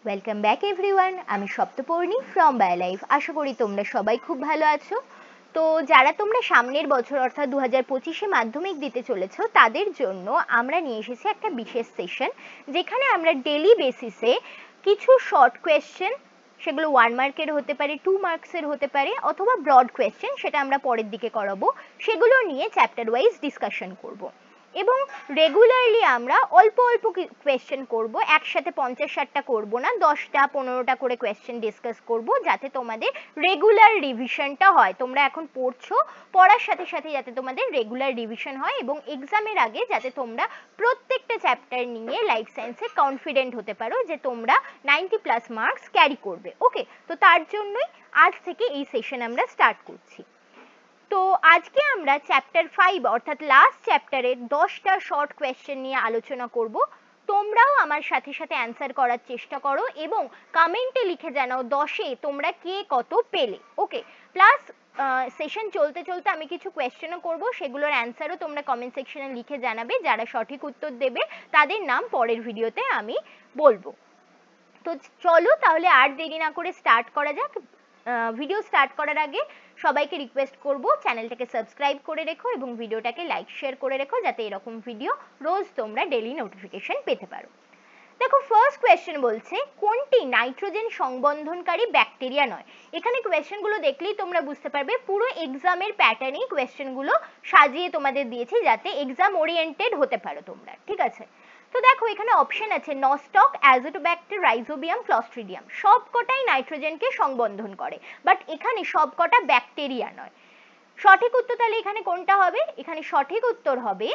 Welcome back everyone. আমি Saptaparni from বায়োলাইফ। আশা করি তোমরা সবাই খুব ভালো আছো। তো যারা তোমরা সামনের বছর অর্থাৎ 2025-এ মাধ্যমিক দিতে চলেছো তাদের জন্য আমরা নিয়ে এসেছি একটা বিশেষ সেশন, যেখানে আমরা ডেলি বেসিসে কিছু শর্ট কোয়েশ্চেন, সেগুলো 1 মার্কের হতে পারে, 2 মার্কসের হতে পারে, অথবা ব্রড কোয়েশ্চেন, সেটা আমরা পরের দিকে করাবো, সেগুলো নিয়ে চ্যাপ্টার ওয়াইজ ডিসকাশন করব। এবং রেগুলারলি আমরা অল্প অল্প কোয়েশ্চেন করব, একসাথে 50-60টা করব না, 10টা 15টা করে কোয়েশ্চেন ডিসকাস করব, যাতে তোমাদের রেগুলার রিভিশনটা হয়। তোমরা এখন পড়ছো, পড়ার সাথে সাথে যাতে তোমাদের রেগুলার রিভিশন হয় এবং এক্সামের আগে যাতে তোমরা প্রত্যেকটা চ্যাপ্টার নিয়ে লাইফ সায়েন্সে কনফিডেন্ট হতে পারো যে তোমরা 90+ মার্কস ক্যারি করবে। ওকে, তো তার জন্যই আজ থেকে এই সেশন আমরা স্টার্ট করছি। তো আজকে আমরা চ্যাপ্টার 5 অর্থাৎ লাস্ট চ্যাপ্টারের 10টা শর্ট কোয়েশ্চেন নিয়ে আলোচনা করব। তোমরাও আমার সাথে সাথে অ্যান্সার করার চেষ্টা করো এবং কমেন্টে লিখে জানাও 10-এ তোমরা কে কত পেলে। ওকে, প্লাস সেশন চলতে চলতে আমি কিছু কোয়েশ্চেনও করব, সেগুলোর অ্যান্সারও তোমরা কমেন্ট সেকশনে লিখে জানাবে। যারা সঠিক উত্তর দেবে তাদের নাম পরের ভিডিওতে আমি বলবো। তো চলো তাহলে আর দেরি না করে স্টার্ট করা যাক। ভিডিও স্টার্ট করার আগে সবাইকে রিকোয়েস্ট করব চ্যানেলটাকে সাবস্ক্রাইব করে রেখো এবং ভিডিওটাকে লাইক শেয়ার করে রেখো, যাতে এরকম ভিডিও রোজ তোমরা ডেইলি নোটিফিকেশন পেতে পারো। দেখো, ফার্স্ট কোয়েশ্চেন বলছে কোনটি নাইট্রোজেন সংবন্ধনকারী ব্যাকটেরিয়া নয়। এখানে কোয়েশ্চেনগুলো দেখলেই তোমরা বুঝতে পারবে পুরো এক্সামের প্যাটার্নেই কোয়েশ্চেনগুলো সাজিয়ে তোমাদের দিয়েছি, যাতে এক্সাম ওরিয়েন্টেড হতে পারো তোমরা। ঠিক আছে, তো দেখো এখানে অপশন আছে নস্টক, অ্যাজোটোব্যাক্টার, রাইজোবিয়াম, ক্লস্ট্রিডিয়াম। সবকটাই নাইট্রোজেনকে সংবন্ধন করে, বাট এখানে সবকটা ব্যাকটেরিয়া নয়। সঠিক উত্তর তাহলে এখানে কোনটা হবে? এখানে সঠিক উত্তর হবে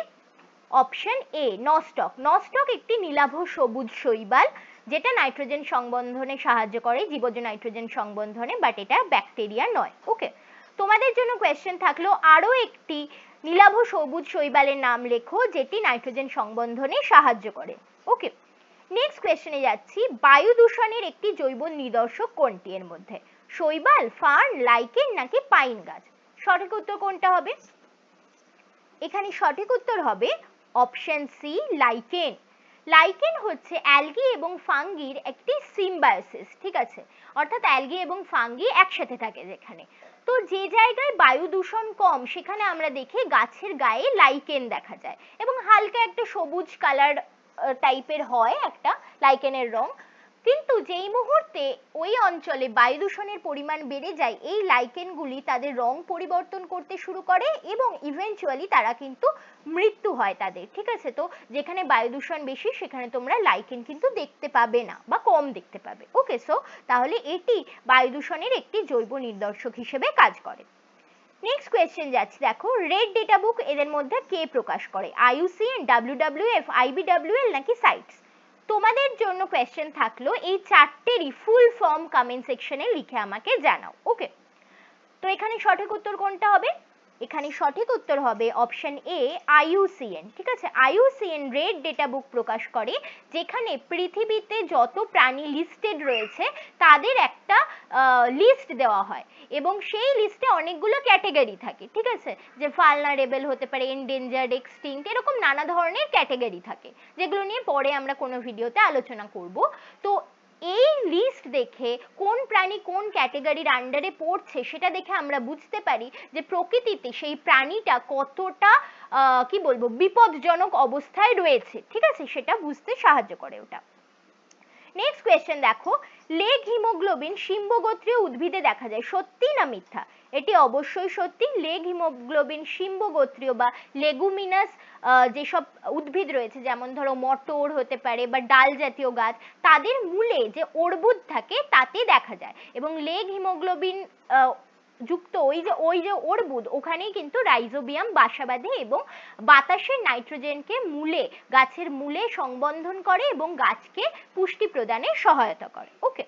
অপশন এ, নস্টক। নস্টক একটি নীলাভ সবুজ শৈবাল, যেটা নাইট্রোজেন সংবন্ধনে সাহায্য করে, জীবজ নাইট্রোজেন সংবন্ধনে, বাট এটা ব্যাকটেরিয়া নয়। ওকে, তোমাদের জন্য কোয়েশ্চেন থাকলো আরো একটি নীলাভ সবুজ শৈবালের নাম লেখো যেটি নাইট্রোজেন সংবন্ধনে সাহায্য করে। ওকে, নেক্সট কোয়েশ্চেনে যাচ্ছি। বায়ু দূষণের একটি জৈব নিদর্শক কোনটি? এর মধ্যে শৈবাল, ফার্ন, লাইকেন নাকি পাইন গাছ? সঠিক উত্তর কোনটা হবে? এখানে সঠিক উত্তর হবে অপশন সি, লাইকেন। লাইকেন হচ্ছে অ্যালগি এবং ফাঙ্গির একটি সিম্বায়োসিস। ঠিক আছে, অর্থাৎ অ্যালগি এবং ফাঙ্গি একসাথে থাকে যেখানে। তো যে জায়গায় বায়ু দূষণ কম সেখানে আমরা দেখি গাছের গায়ে লাইকেন দেখা যায় এবং হালকা একটা সবুজ কালার টাইপের হয় একটা লাইকেনের রং। কিন্তু যেই মুহূর্তে ওই অঞ্চলে বায়ু দূষণের পরিমাণ বেড়ে যায়, এই লাইকেনগুলি তাদের রং পরিবর্তন করতে শুরু করে এবং ইভেনচুয়ালি তারা কিন্তু মৃত্যু হয় তাদের। ঠিক আছে, তো যেখানে বায়ু দূষণ বেশি সেখানে তোমরা লাইকেন কিন্তু দেখতে পাবে না বা কম দেখতে পাবে। ওকে, সো তাহলে এটি বায়ু দূষণের একটি জৈব নিদর্শক হিসেবে কাজ করে। নেক্সট কোয়েশ্চেন যাচ্ছে, দেখো রেড ডেটা বুক এদের মধ্যে কে প্রকাশ করে? IUCN, WWF, IBWL নাকি সাইটস? তোমাদের জন্য কোয়েশ্চেন থাকলো এই চারটেরই ফুল ফর্ম কমেন্ট সেকশনে লিখে আমাকে জানাও। ওকে, তো এখানে সঠিক উত্তর কোনটা হবে? এখানে সঠিক উত্তর হবে অপশন এ, IUCN। ঠিক আছে, IUCN রেড ডেটা বুক প্রকাশ করে, যেখানে পৃথিবীতে যত প্রাণী লিস্টেড রয়েছে তাদের একটা লিস্ট দেওয়া হয় এবং সেই লিস্টে অনেকগুলো ক্যাটেগরি থাকে। ঠিক আছে, যে ভালনারেবল হতে পারে, এন্ডেঞ্জার্ড, এক্সটিংক্ট, এরকম নানা ধরনের ক্যাটেগরি থাকে, যেগুলো নিয়ে পরে আমরা কোনো ভিডিওতে আলোচনা করব। তো এই লিস্ট দেখে কোন প্রাণী কোন ক্যাটেগরির আন্ডারে পড়ছে সেটা দেখে আমরা বুঝতে পারি যে প্রকৃতিতে সেই প্রাণীটা কতটা কি বলবো বিপদজনক অবস্থায় রয়েছে। ঠিক আছে, সেটা বুঝতে সাহায্য করে ওটা। নেক্সট কোয়েশ্চেন দেখো, লেগ হিমোগ্লোবিন সিম্বগোত্রীয় উদ্ভিদে দেখা যায়, সত্যি না মিথ্যা? এটি অবশ্যই সত্যি। লেগ হিমোগ্লোবিন সিম্বগোত্রীয় বা লেগুমিনাস যেসব উদ্ভিদ রয়েছে, যেমন ধরো মটর হতে পারে বা ডাল জাতীয় গাছ, তাদের মূলে যে অর্বুদ থাকে তাতে দেখা যায় এবং লেগ হিমোগ্লোবিন যুক্ত ওই যে অর্বুদ, ওখানেই কিন্তু রাইজোবিয়াম বাসা বাঁধে এবং বাতাসের নাইট্রোজেনকে গাছের মূলে সংবন্ধন করে এবং গাছকে পুষ্টি প্রদানে সহায়তা করে। ওকে,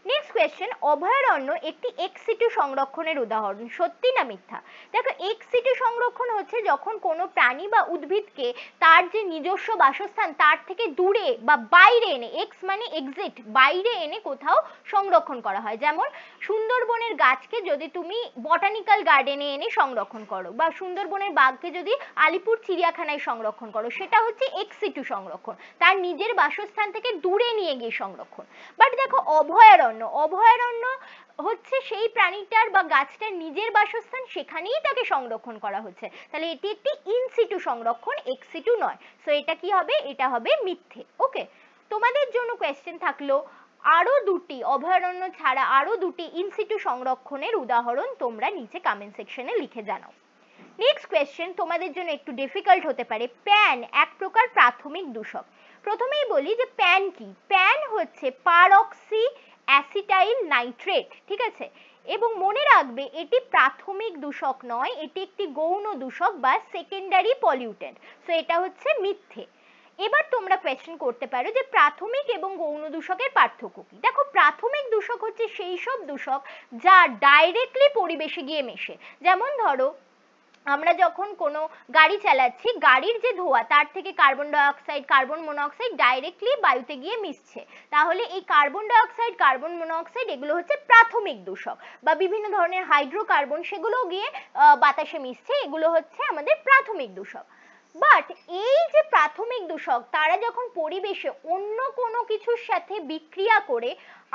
নেক্সট কোয়েশ্চেন, অভয়ারণ্য একটি এক্স সিটু সংরক্ষণের উদাহরণ, সত্যি না মিথ্যা? দেখো, এক্স সিটু সংরক্ষণ হচ্ছে যখন কোনো প্রাণী বা উদ্ভিদকে তার যে নিজস্ব বাসস্থান তার থেকে দূরে বা বাইরে এনে, এক্স মানে এক্সিট, বাইরে এনে কোথাও সংরক্ষণ করা হয়। যেমন সুন্দরবনের গাছকে যদি তুমি বটানিক্যাল গার্ডেনে এনে সংরক্ষণ করো, বা সুন্দরবনের বাঘকে যদি আলিপুর চিড়িয়াখানায় সংরক্ষণ করো, সেটা হচ্ছে এক্স সিটু সংরক্ষণ, তার নিজের বাসস্থান থেকে দূরে নিয়ে গিয়ে সংরক্ষণ। বাট দেখো, অভয়ারণ্য, অভয়ারণ্য হচ্ছে সেই প্রাণীটার বা গাছটার নিজের বাসস্থান, সেখানেই তাকে সংরক্ষণ করা হচ্ছে, তাহলে এটি একটি ইন সিটু সংরক্ষণ, এক্স সিটু নয়। সো এটা কি হবে? এটা হবে মিথ্যে। ওকে, তোমাদের জন্য কোয়েশ্চেন থাকলো আরো দুটি, অভয়ারণ্য ছাড়া আরো দুটি ইন সিটু সংরক্ষণের উদাহরণ তোমরা নিচে কমেন্ট সেকশনে লিখে জানাও। নেক্সট কোয়েশ্চেন তোমাদের জন্য একটু ডিফিকাল্ট হতে পারে, প্যান এক প্রকার প্রাথমিক দূষক। প্রথমেই বলি যে প্যান কি। প্যান হচ্ছে পারঅক্সি অ্যাসিটাইল নাইট্রেট, ঠিক আছে, এবং মনে রাখবে এটি প্রাথমিক দূষক নয়, এটি একটি গৌণ দূষক বা সেকেন্ডারি পলিউটেন্ট। সো এটা হচ্ছে মিথ্যে। এবার তোমরা কোয়েশ্চেন করতে পারো যে প্রাথমিক এবং গৌণ দূষকের পার্থক্য কি। দেখো, প্রাথমিক দূষক হচ্ছে সেই সব দূষক যা ডাইরেক্টলি পরিবেশে গিয়ে মেশে। যেমন ধরো, আমরা যখন কোনো গাড়ি চালাচ্ছি, গাড়ির যে ধোঁয়া তার থেকে carbon dioxide, carbon monoxide directly বায়ুতে গিয়ে মিশছে, তাহলে এই কার্বন ডাইঅক্সাইড, কার্বন মনোঅক্সাইড এগুলো হচ্ছে প্রাথমিক দূষক। বা বিভিন্ন ধরনের হাইড্রোকার্বন, সেগুলো গিয়ে বাতাসে মিশছে, এগুলো হচ্ছে আমাদের প্রাথমিক দূষক। বাট এই যে প্রাথমিক দূষক, তারা যখন পরিবেশে অন্য কোনো কিছুর সাথে বিক্রিয়া করে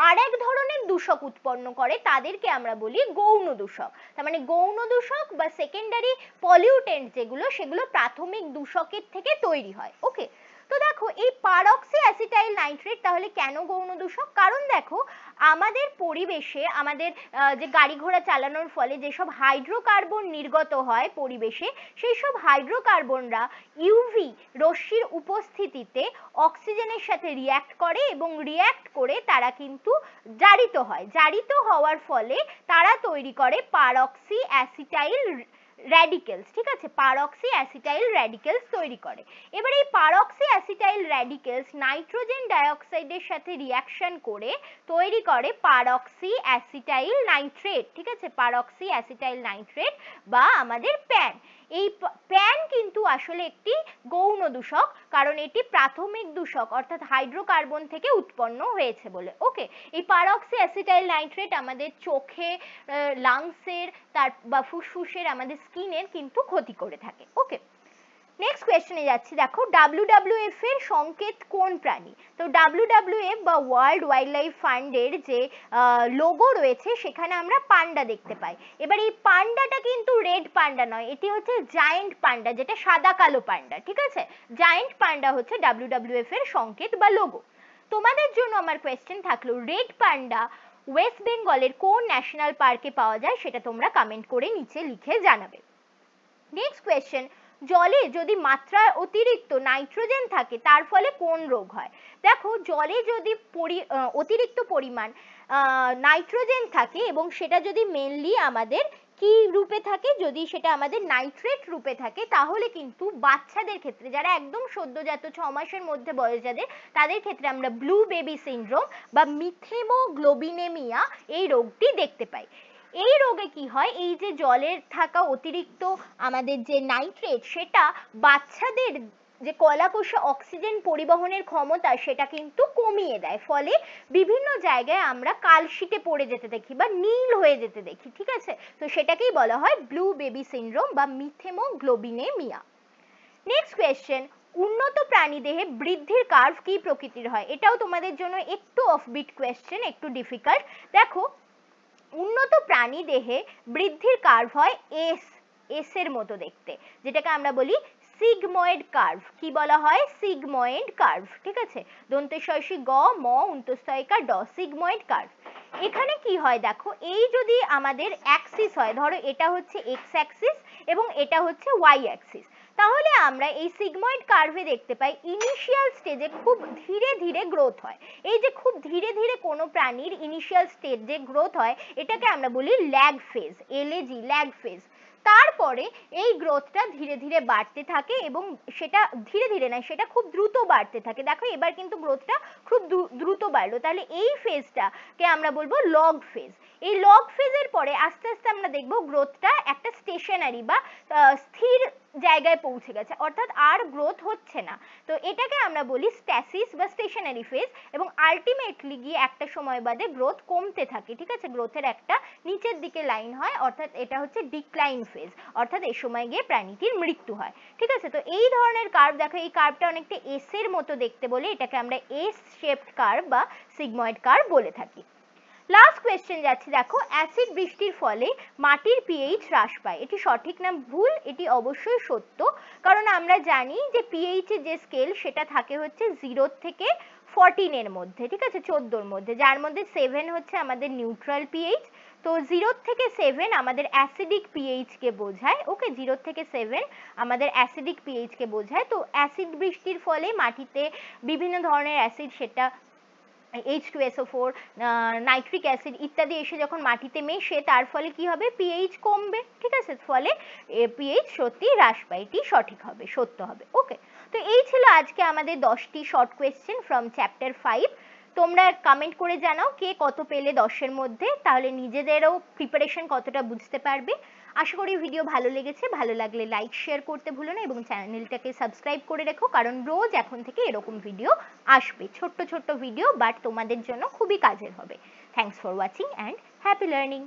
আরেক ধরনের দূষক উৎপন্ন করে, তাদেরকে আমরা বলি গৌণ দূষক। তার মানে গৌণ দূষক বা সেকেন্ডারি পলিউটেন্ট যেগুলো, সেগুলো প্রাথমিক দূষকের থেকে তৈরি হয়। ওকে, তো দেখো এই পারঅক্সি অ্যাসিটাইল নাইট্রেট তাহলে কেন গৌণ দূষক? কারণ দেখো, আমাদের পরিবেশে, আমাদের যে গাড়ি ঘোড়া চালানোর ফলে যেসব হাইড্রোকার্বন নির্গত হয় পরিবেশে, সেই সব হাইড্রোকার্বনরা ইউভি রশ্মির উপস্থিতিতে অক্সিজেনের সাথে রিঅ্যাক্ট করে, এবং রিঅ্যাক্ট করে তারা কিন্তু জারিত হয়। জারিত হওয়ার ফলে তারা তৈরি করে পারঅক্সি অ্যাসিটাইল র্যাডিক্যালস, ঠিক আছে, পারঅক্সি অ্যাসিটাইল র্যাডিক্যালস তৈরি করে। এবার এই পারঅক্সি অ্যাসিটাইল র্যাডিক্যালস নাইট্রোজেন ডাইঅক্সাইডের সাথে রিঅ্যাকশন করে তৈরি করে পারঅক্সি অ্যাসিটাইল নাইট্রেট, ঠিক আছে, পারঅক্সি অ্যাসিটাইল নাইট্রেট বা আমাদের প্যান। এই প্যান কিন্তু আসলে একটি গৌণ দূষক, কারণ এটি প্রাথমিক দূষক অর্থাৎ হাইড্রোকার্বন থেকে উৎপন্ন হয়েছে বলে। ওকে, এই পারঅক্সি অ্যাসিটাইল নাইট্রেট আমাদের চোখে, লাংসের, তার বা ফুসফুসের, আমাদের স্কিনের কিন্তু ক্ষতি করে থাকে। ওকে, নেক্সট কোয়েশ্চেনে যাচ্ছি। দেখো, WWF এর সংকেত কোন প্রাণী? তো WWF বা ওয়ার্ল্ড ওয়াইল্ড লাইফ ফান্ডের যে লোগো রয়েছে, সেখানে আমরা পান্ডা দেখতে পাই। এবার এই পান্ডাটা কিন্তু রেড পান্ডা নয়, এটি হচ্ছে জায়েন্ট পান্ডা, যেটা সাদা কালো পান্ডা, ঠিক আছে। জায়েন্ট পান্ডা হচ্ছে WWF এর সংকেত বা লোগো। তোমাদের জন্য আমার কোয়েশ্চেন থাকলো, রেড পান্ডা ওয়েস্ট বেঙ্গলের কোন ন্যাশনাল পার্কে পাওয়া যায়, সেটা তোমরা কমেন্ট করে নিচে লিখে জানাবে। নেক্সট কোয়েশ্চেন, জলে যদি মাত্রার অতিরিক্ত নাইট্রোজেন থাকে তার ফলে কোন রোগ হয়? দেখো, জলে যদি অতিরিক্ত পরিমাণ নাইট্রোজেন থাকে, এবং সেটা যদি মেনলি আমাদের কি রূপে থাকে, যদি সেটা আমাদের নাইট্রেট রূপে থাকে, তাহলে কিন্তু বাচ্চাদের ক্ষেত্রে, যারা একদম সদ্যজাত 6 মাসের মধ্যে বয়স যাদের, তাদের ক্ষেত্রে আমরা ব্লু বেবি সিনড্রোম বা মিথেমোগ্লোবিনেমিয়া এই রোগটি দেখতে পাই। এই রোগে কি হয়, এই যে জলের থাকা অতিরিক্ত আমাদের যে নাইট্রেট, সেটা বাচ্চাদের যে কলাকোষে অক্সিজেন পরিবহনের ক্ষমতা, সেটা কিন্তু কমিয়ে দেয়, ফলে বিভিন্ন জায়গায় আমরা কালশিটে পড়ে যেতে দেখি বা নীল হয়ে যেতে দেখি, ঠিক আছে। তো সেটাকেই বলা হয় ব্লু বেবি সিনড্রোম বা মিথেমোগ্লোবিনেমিয়া। নেক্সট কোয়েশ্চেন, উন্নত প্রাণীদেহে বৃদ্ধির কার্ভ কি প্রকৃতির হয়? এটাও তোমাদের জন্য একটু অফবিট কোয়েশ্চেন, একটু ডিফিকাল্ট। দেখো, উন্নত প্রাণী দেহে বৃদ্ধির কার্ভ হয় এস এর মতো দেখতে, যেটাকে আমরা বলি সিগময়েড কার্ভ। কি বলা হয়? সিগময়েড কার্ভ, ঠিক আছে। দন্তেশ্বরী গ, ম, উন্তস্তয়িকা ড, সিগময়েড কার্ভ। এখানে কি হয় দেখো, এই যদি আমাদের অ্যাক্সিস হয়, ধরো এটা হচ্ছে এক্স অ্যাক্সিস এবং এটা হচ্ছে ওয়াই অ্যাক্সিস, তাহলে আমরা এই সিগময়েড কার্ভে দেখতে পাই ইনিশিয়াল স্টেজে খুব ধীরে ধীরে গ্রোথ হয়। এই যে খুব ধীরে ধীরে কোনো প্রাণীর ইনিশিয়াল স্টেজে গ্রোথ হয়, এটাকে আমরা বলি lag phase, LAG, lag phase. তারপরে এই গ্রোথটা ধীরে ধীরে বাড়তে থাকে, এবং সেটা ধীরে ধীরে নয়, সেটা খুব দ্রুত বাড়তে থাকে। দেখো, এবার কিন্তু গ্রোথটা খুব দ্রুত বাড়লো, তাহলে এই ফেজটাকে আমরা বলবো লগ ফেজ। এই লগ ফেজের পরে আস্তে আস্তে আমরা দেখবো গ্রোথটা একটা স্টেশনারি বা স্থির জায়গায় পৌঁছে গেছে, অর্থাৎ আর গ্রোথ হচ্ছে না। তো এটাকে আমরা বলি স্ট্যাসিস বা স্টেশনারি ফেজ, এবং আলটিমেটলি গিয়ে একটা সময় বাদে গ্রোথ কমতে থাকে, ঠিক আছে, গ্রোথের একটা নিচের দিকে লাইন হয়, অর্থাৎ এটা হচ্ছে ডিক্লাইন ফেজ, অর্থাৎ এই সময় গিয়ে প্রাণীটির মৃত্যু হয়, ঠিক আছে। তো এই ধরনের কার্ভ দেখো, এই কার্ভটা অনেকটা এস এর মতো দেখতে বলে এটাকে আমরা এস শেপড কার্ভ বা সিগময়েড কার্ভ বলে থাকি। লাস্ট কোয়েশ্চেন যাচ্ছে, দেখো অ্যাসিড বৃষ্টির ফলে মাটির পিএইচ হ্রাস পায়, এটি সঠিক না ভুল? এটি অবশ্যই সত্য, কারণ আমরা জানি যে পিএইচ এর যে স্কেল সেটা থাকে হচ্ছে 0 থেকে 14 এর মধ্যে, ঠিক আছে, 14 এর মধ্যে, যার মধ্যে 7 হচ্ছে আমাদের নিউট্রাল পিএইচ। তো 0 থেকে 7 আমাদের অ্যাসিডিক পিএইচ কে বোঝায়, ওকে, 0 থেকে 7 আমাদের অ্যাসিডিক পিএইচ কে বোঝায়। তো অ্যাসিড বৃষ্টির ফলে মাটিতে বিভিন্ন ধরনের অ্যাসিড, সেটা H2SO4, নাইট্রিক অ্যাসিড ইত্যাদি এসে যখন মাটিতে মেশে, তার ফলে কি হবে, পিএইচ কমবে, ঠিক আছে, ফলে পিএইচ সত্যি হ্রাস পায়, এটি সঠিক হবে, সত্য হবে। ওকে, তো এই ছিল আজকে আমাদের 10টি শর্ট কোয়েশ্চেন ফ্রম চ্যাপ্টার 5। তোমরা কমেন্ট করে জানাও কে কত পেলে 10-এর মধ্যে, তাহলে নিজেদেরও প্রিপারেশন কতটা বুঝতে পারবে। আশা করি ভিডিও ভালো লেগেছে, ভালো লাগলে লাইক শেয়ার করতে ভুলো না, এবং চ্যানেলটাকে সাবস্ক্রাইব করে রেখো, কারণ রোজ এখন থেকে এরকম ভিডিও আসবে, ছোট্ট ছোট্ট ভিডিও, বাট তোমাদের জন্য খুবই কাজের হবে। Thanks for watching and happy learning.